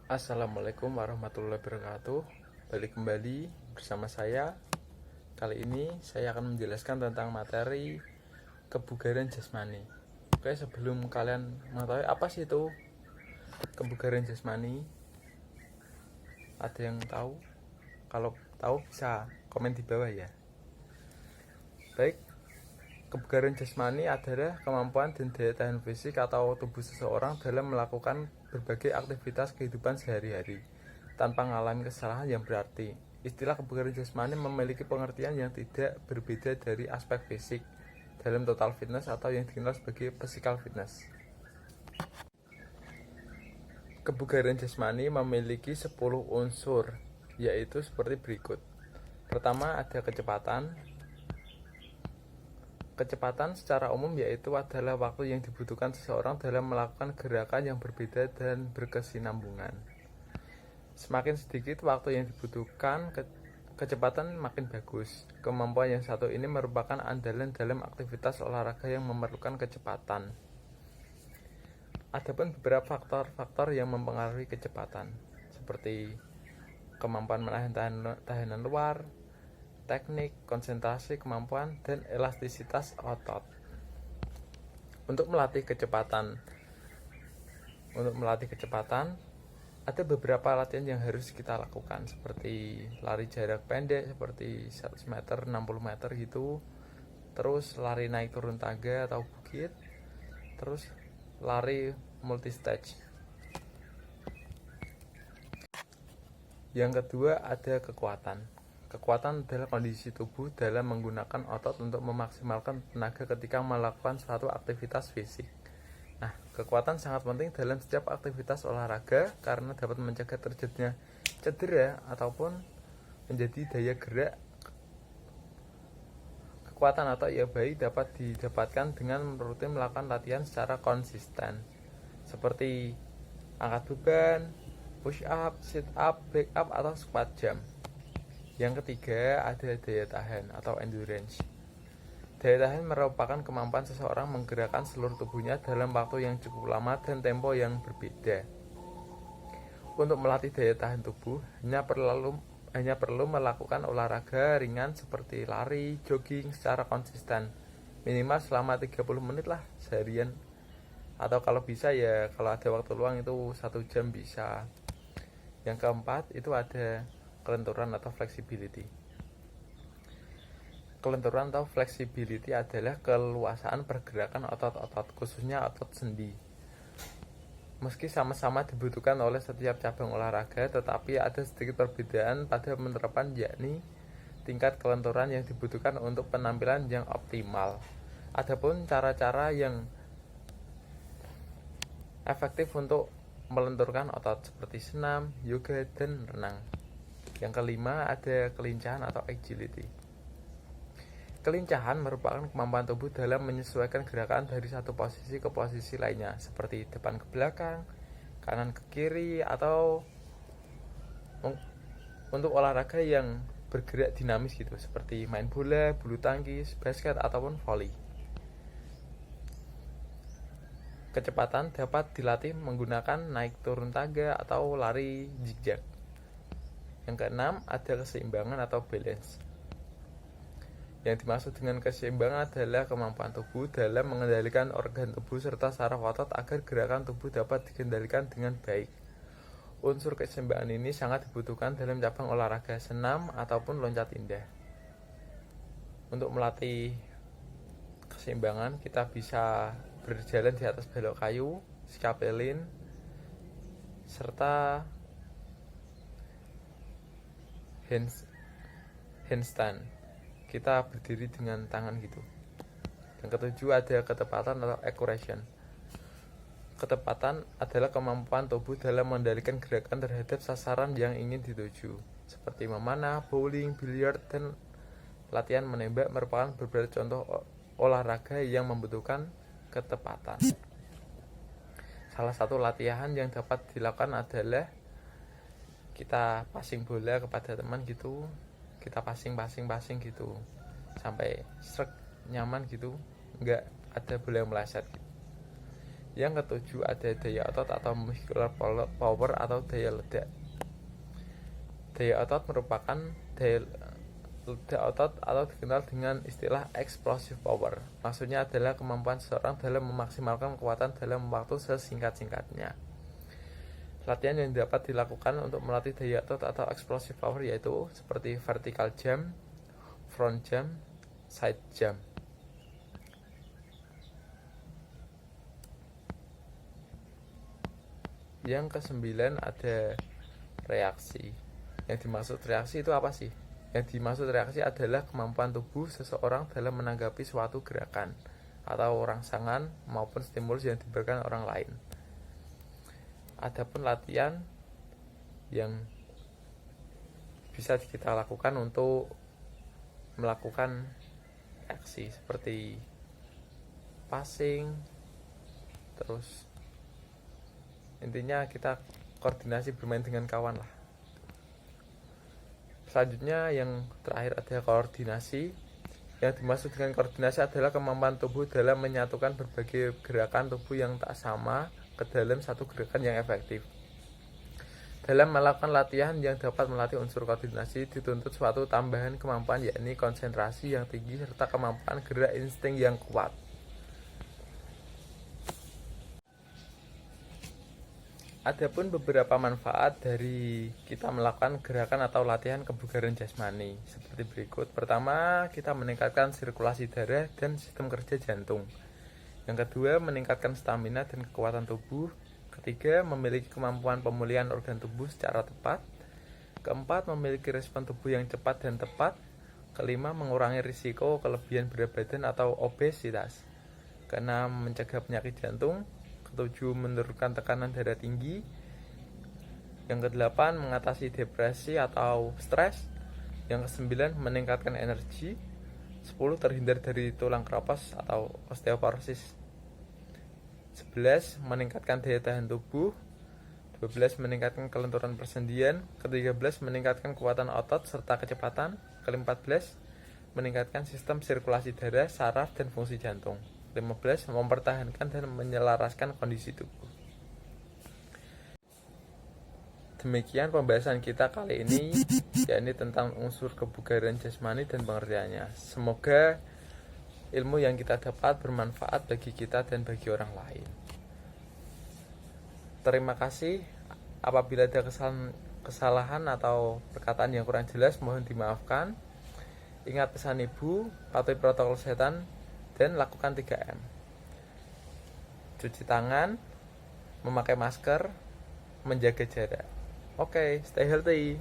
Assalamualaikum warahmatullahi wabarakatuh. Balik kembali bersama saya. Kali ini saya akan menjelaskan tentang materi kebugaran jasmani. Oke, sebelum kalian mengetahui apa sih itu kebugaran jasmani, ada yang tahu? Kalau tahu bisa komen di bawah ya. Baik, kebugaran jasmani adalah kemampuan dan daya tahan fisik atau tubuh seseorang dalam melakukan berbagai aktivitas kehidupan sehari-hari tanpa mengalami kesalahan yang berarti. Istilah kebugaran jasmani memiliki pengertian yang tidak berbeda dari aspek fisik dalam total fitness atau yang dikenal sebagai physical fitness. Kebugaran jasmani memiliki 10 unsur, yaitu seperti berikut. Pertama ada kecepatan. Kecepatan secara umum yaitu adalah waktu yang dibutuhkan seseorang dalam melakukan gerakan yang berbeda dan berkesinambungan. Semakin sedikit waktu yang dibutuhkan, kecepatan makin bagus. Kemampuan yang satu ini merupakan andalan dalam aktivitas olahraga yang memerlukan kecepatan. Adapun beberapa faktor-faktor yang mempengaruhi kecepatan, seperti kemampuan menahan tahanan luar, teknik, konsentrasi, kemampuan, dan elastisitas otot. Untuk melatih kecepatan, ada beberapa latihan yang harus kita lakukan, seperti lari jarak pendek, seperti 100 meter, 60 meter gitu. Terus lari naik turun tangga atau bukit. Terus lari multi-stage. Yang kedua ada kekuatan. Kekuatan adalah kondisi tubuh dalam menggunakan otot untuk memaksimalkan tenaga ketika melakukan suatu aktivitas fisik. Nah, kekuatan sangat penting dalam setiap aktivitas olahraga karena dapat mencegah terjadinya cedera ataupun menjadi daya gerak. Kekuatan otot yang baik dapat didapatkan dengan rutin melakukan latihan secara konsisten, seperti angkat beban, push up, sit up, back up, atau squat jump. Yang ketiga ada daya tahan atau endurance. Daya tahan merupakan kemampuan seseorang menggerakkan seluruh tubuhnya dalam waktu yang cukup lama dan tempo yang berbeda. Untuk melatih daya tahan tubuh, hanya perlu melakukan olahraga ringan seperti lari, jogging secara konsisten, minimal selama 30 menit lah seharian. Atau kalau bisa ya, kalau ada waktu luang itu 1 jam bisa. Yang keempat itu ada kelenturan atau flexibility. Kelenturan atau flexibility adalah keluasaan pergerakan otot-otot, khususnya otot sendi. Meski sama-sama dibutuhkan oleh setiap cabang olahraga, tetapi ada sedikit perbedaan pada penerapan, yakni tingkat kelenturan yang dibutuhkan untuk penampilan yang optimal. Adapun cara-cara yang efektif untuk melenturkan otot seperti senam, yoga, dan renang. Yang kelima ada kelincahan atau agility. Kelincahan merupakan kemampuan tubuh dalam menyesuaikan gerakan dari satu posisi ke posisi lainnya, seperti depan ke belakang, kanan ke kiri, atau untuk olahraga yang bergerak dinamis gitu, seperti main bola, bulu tangkis, basket, ataupun volley. Kecepatan dapat dilatih menggunakan naik turun tangga atau lari zigzag. Yang keenam ada keseimbangan atau balance. Yang dimaksud dengan keseimbangan adalah kemampuan tubuh dalam mengendalikan organ tubuh serta saraf otot agar gerakan tubuh dapat dikendalikan dengan baik. Unsur keseimbangan ini sangat dibutuhkan dalam cabang olahraga senam ataupun loncat indah. Untuk melatih keseimbangan, kita bisa berjalan di atas balok kayu, scapelin, serta handstand. Kita berdiri dengan tangan gitu. Yang ketujuh ada ketepatan atau accuracy. Ketepatan adalah kemampuan tubuh dalam mengendalikan gerakan terhadap sasaran yang ingin dituju, seperti memanah, bowling, biliar, dan latihan menembak merupakan beberapa contoh olahraga yang membutuhkan ketepatan. Salah satu latihan yang dapat dilakukan adalah kita passing bola kepada teman gitu, kita passing gitu sampai nyaman gitu, nggak ada bola yang meleset gitu. Yang ketujuh ada daya otot atau muscular power atau daya ledak. Daya otot merupakan daya ledak otot atau dikenal dengan istilah explosive power. Maksudnya adalah kemampuan seseorang dalam memaksimalkan kekuatan dalam waktu sesingkat-singkatnya. Latihan yang dapat dilakukan untuk melatih daya otot atau explosive power yaitu seperti vertical jump, front jump, side jump. Yang kesembilan ada reaksi. Yang dimaksud reaksi itu apa sih? Yang dimaksud reaksi adalah kemampuan tubuh seseorang dalam menanggapi suatu gerakan atau rangsangan maupun stimulus yang diberikan orang lain. Adapun latihan yang bisa kita lakukan untuk melakukan aksi seperti passing, terus intinya kita koordinasi bermain dengan kawan lah. Selanjutnya yang terakhir ada koordinasi. Yang dimaksud dengan koordinasi adalah kemampuan tubuh dalam menyatukan berbagai gerakan tubuh yang tak sama ke dalam satu gerakan yang efektif. Dalam melakukan latihan yang dapat melatih unsur koordinasi dituntut suatu tambahan kemampuan yakni konsentrasi yang tinggi serta kemampuan gerak insting yang kuat. Adapun beberapa manfaat dari kita melakukan gerakan atau latihan kebugaran jasmani seperti berikut. Pertama, kita meningkatkan sirkulasi darah dan sistem kerja jantung. Yang kedua, meningkatkan stamina dan kekuatan tubuh. Ketiga, memiliki kemampuan pemulihan organ tubuh secara tepat. Keempat, memiliki respon tubuh yang cepat dan tepat. Kelima, mengurangi risiko kelebihan berat badan atau obesitas. Keenam, mencegah penyakit jantung. Ketujuh, menurunkan tekanan darah tinggi. Yang kedelapan, mengatasi depresi atau stres. Yang kesembilan, meningkatkan energi. 10, terhindar dari tulang keropos atau osteoporosis. 11, meningkatkan daya tahan tubuh. 12, meningkatkan kelenturan persendian. Ke-13, meningkatkan kekuatan otot serta kecepatan. Ke-14, meningkatkan sistem sirkulasi darah, saraf, dan fungsi jantung. 15, mempertahankan dan menyelaraskan kondisi tubuh. Demikian pembahasan kita kali ini, yakni tentang unsur kebugaran jasmani dan pengertiannya. Semoga ilmu yang kita dapat bermanfaat bagi kita dan bagi orang lain. Terima kasih. Apabila ada kesalahan atau perkataan yang kurang jelas, mohon dimaafkan. Ingat pesan ibu, patuhi protokol kesehatan, dan lakukan 3M. Cuci tangan, memakai masker, menjaga jarak. Oke, stay healthy.